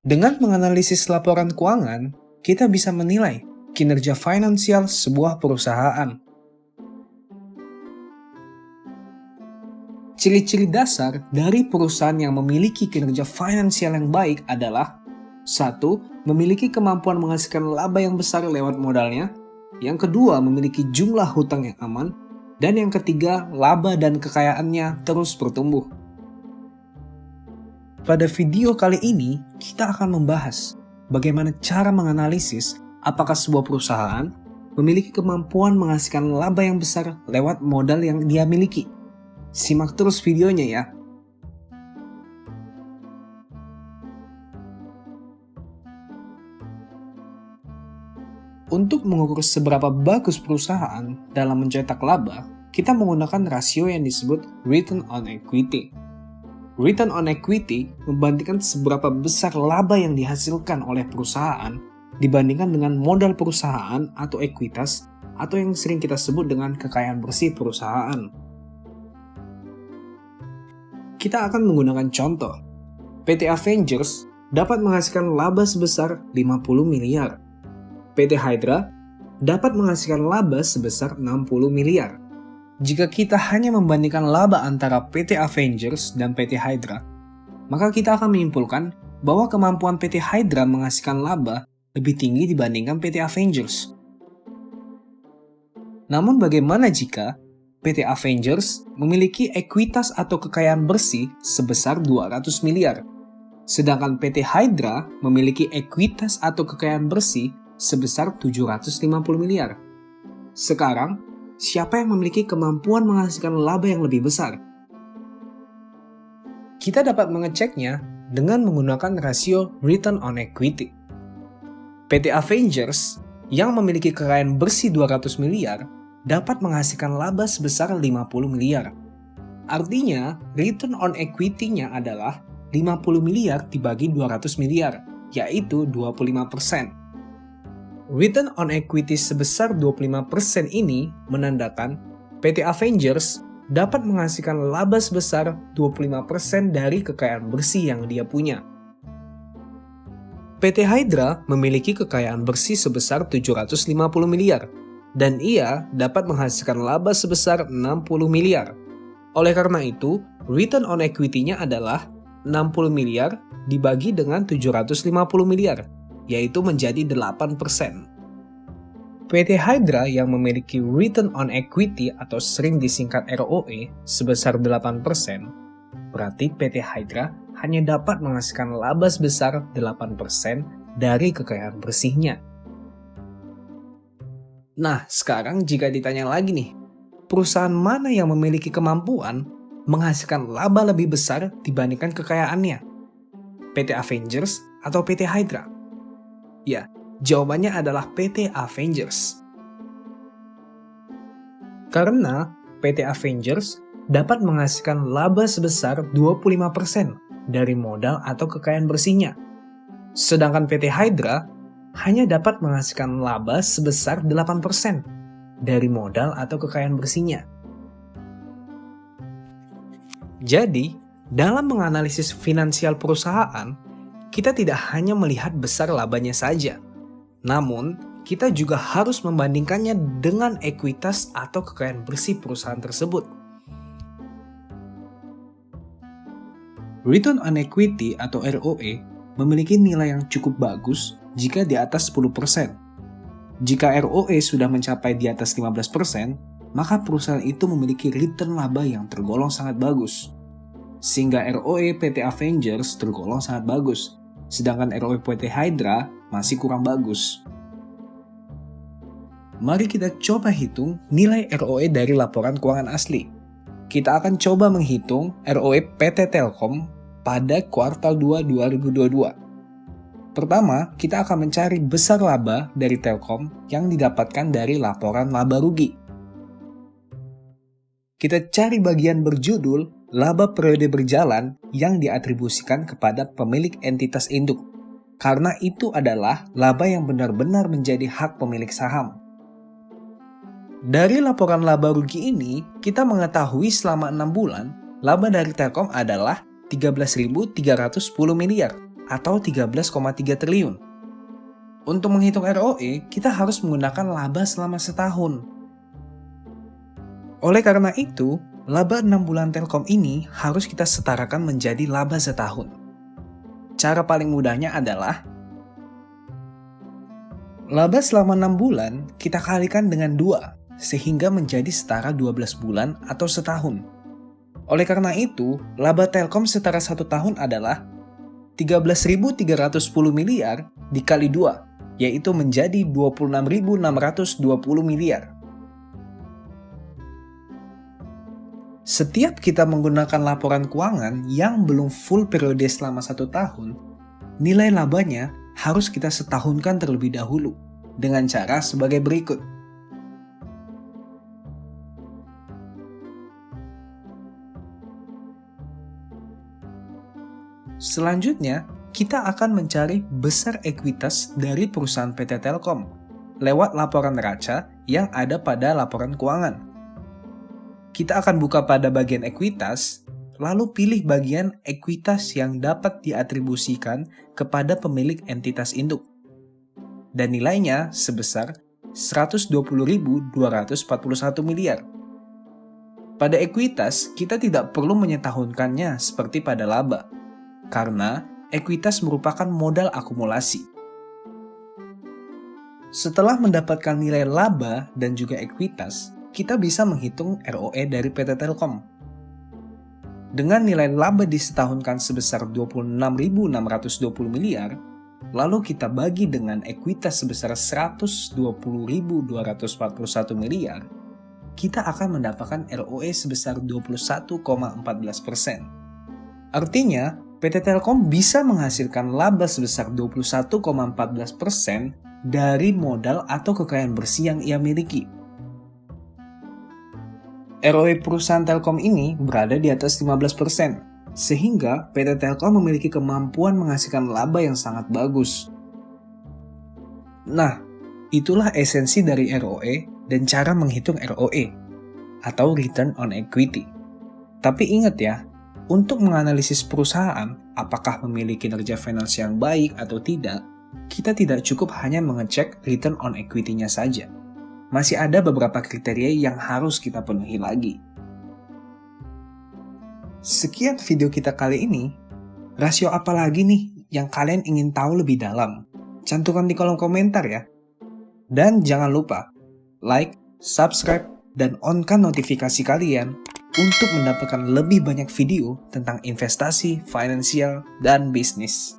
Dengan menganalisis laporan keuangan, kita bisa menilai kinerja finansial sebuah perusahaan. Ciri-ciri dasar dari perusahaan yang memiliki kinerja finansial yang baik adalah 1. Memiliki kemampuan menghasilkan laba yang besar lewat modalnya. Yang kedua, memiliki jumlah hutang yang aman. Dan yang ketiga, laba dan kekayaannya terus bertumbuh. Pada video kali ini, kita akan membahas bagaimana cara menganalisis apakah sebuah perusahaan memiliki kemampuan menghasilkan laba yang besar lewat modal yang dia miliki. Simak terus videonya ya. Untuk mengukur seberapa bagus perusahaan dalam mencetak laba, kita menggunakan rasio yang disebut Return on Equity. Return on Equity membandingkan seberapa besar laba yang dihasilkan oleh perusahaan dibandingkan dengan modal perusahaan atau ekuitas atau yang sering kita sebut dengan kekayaan bersih perusahaan. Kita akan menggunakan contoh. PT Avengers dapat menghasilkan laba sebesar 50 miliar. PT Hydra dapat menghasilkan laba sebesar 60 miliar. Jika kita hanya membandingkan laba antara PT Avengers dan PT Hydra, maka kita akan menyimpulkan bahwa kemampuan PT Hydra menghasilkan laba lebih tinggi dibandingkan PT Avengers. Namun bagaimana jika PT Avengers memiliki ekuitas atau kekayaan bersih sebesar 200 miliar, sedangkan PT Hydra memiliki ekuitas atau kekayaan bersih sebesar 750 miliar. Sekarang, siapa yang memiliki kemampuan menghasilkan laba yang lebih besar? Kita dapat mengeceknya dengan menggunakan rasio Return on Equity. PT Avengers yang memiliki kekayaan bersih 200 miliar dapat menghasilkan laba sebesar 50 miliar. Artinya, Return on Equity-nya adalah 50 miliar dibagi 200 miliar, yaitu 25%. Return on Equity sebesar 25% ini menandakan PT Avengers dapat menghasilkan laba sebesar 25% dari kekayaan bersih yang dia punya. PT Hydra memiliki kekayaan bersih sebesar 750 miliar dan ia dapat menghasilkan laba sebesar 60 miliar. Oleh karena itu, Return on Equity-nya adalah 60 miliar dibagi dengan 750 miliar. Yaitu menjadi 8%. PT Hydra yang memiliki Return on Equity atau sering disingkat ROE sebesar 8%, berarti PT Hydra hanya dapat menghasilkan laba sebesar 8% dari kekayaan bersihnya. Nah, sekarang jika ditanya lagi nih, perusahaan mana yang memiliki kemampuan menghasilkan laba lebih besar dibandingkan kekayaannya? PT Avengers atau PT Hydra? Ya, jawabannya adalah PT Avengers. Karena PT Avengers dapat menghasilkan laba sebesar 25% dari modal atau kekayaan bersihnya. Sedangkan PT Hydra hanya dapat menghasilkan laba sebesar 8% dari modal atau kekayaan bersihnya. Jadi, dalam menganalisis finansial perusahaan, kita tidak hanya melihat besar labanya saja, namun kita juga harus membandingkannya dengan ekuitas atau kekayaan bersih perusahaan tersebut. Return on Equity atau ROE memiliki nilai yang cukup bagus jika di atas 10%. Jika ROE sudah mencapai di atas 15%, maka perusahaan itu memiliki return laba yang tergolong sangat bagus. Sehingga ROE PT Avengers tergolong sangat bagus, sedangkan ROE PT Hydra masih kurang bagus. Mari kita coba hitung nilai ROE dari laporan keuangan asli. Kita akan coba menghitung ROE PT Telkom pada kuartal 2 2022. Pertama, kita akan mencari besar laba dari Telkom yang didapatkan dari laporan laba rugi. Kita cari bagian berjudul laba periode berjalan yang diatribusikan kepada pemilik entitas induk, karena itu adalah laba yang benar-benar menjadi hak pemilik saham. Dari laporan laba rugi ini, kita mengetahui selama 6 bulan, laba dari Telkom adalah 13.310 miliar atau 13,3 triliun. Untuk menghitung ROE, kita harus menggunakan laba selama setahun. Oleh karena itu, laba 6 bulan Telkom ini harus kita setarakan menjadi laba setahun. Cara paling mudahnya adalah laba selama 6 bulan kita kalikan dengan 2, sehingga menjadi setara 12 bulan atau setahun. Oleh karena itu, laba Telkom setara 1 tahun adalah 13.310 miliar dikali 2, yaitu menjadi 26.620 miliar. Setiap kita menggunakan laporan keuangan yang belum full periode selama 1 tahun, nilai labanya harus kita setahunkan terlebih dahulu dengan cara sebagai berikut. Selanjutnya, kita akan mencari besar ekuitas dari perusahaan PT Telkom lewat laporan neraca yang ada pada laporan keuangan. Kita akan buka pada bagian ekuitas, lalu pilih bagian ekuitas yang dapat diatribusikan kepada pemilik entitas induk. Dan nilainya sebesar 120.241 miliar. Pada ekuitas, kita tidak perlu menyetahunkannya seperti pada laba, karena ekuitas merupakan modal akumulasi. Setelah mendapatkan nilai laba dan juga ekuitas, kita bisa menghitung ROE dari PT Telkom. Dengan nilai laba disetahunkan sebesar 26.620 miliar, lalu kita bagi dengan ekuitas sebesar 120.241 miliar, kita akan mendapatkan ROE sebesar 21,14%. Artinya, PT Telkom bisa menghasilkan laba sebesar 21,14% dari modal atau kekayaan bersih yang ia miliki. ROE perusahaan Telkom ini berada di atas 15%, sehingga PT Telkom memiliki kemampuan menghasilkan laba yang sangat bagus. Nah, itulah esensi dari ROE dan cara menghitung ROE, atau Return on Equity. Tapi ingat ya, untuk menganalisis perusahaan, apakah memiliki kinerja finansial yang baik atau tidak, kita tidak cukup hanya mengecek return on equity-nya saja. Masih ada beberapa kriteria yang harus kita penuhi lagi. Sekian video kita kali ini. Rasio apa lagi nih yang kalian ingin tahu lebih dalam? Cantumkan di kolom komentar ya. Dan jangan lupa, like, subscribe, dan on-kan notifikasi kalian untuk mendapatkan lebih banyak video tentang investasi, finansial, dan bisnis.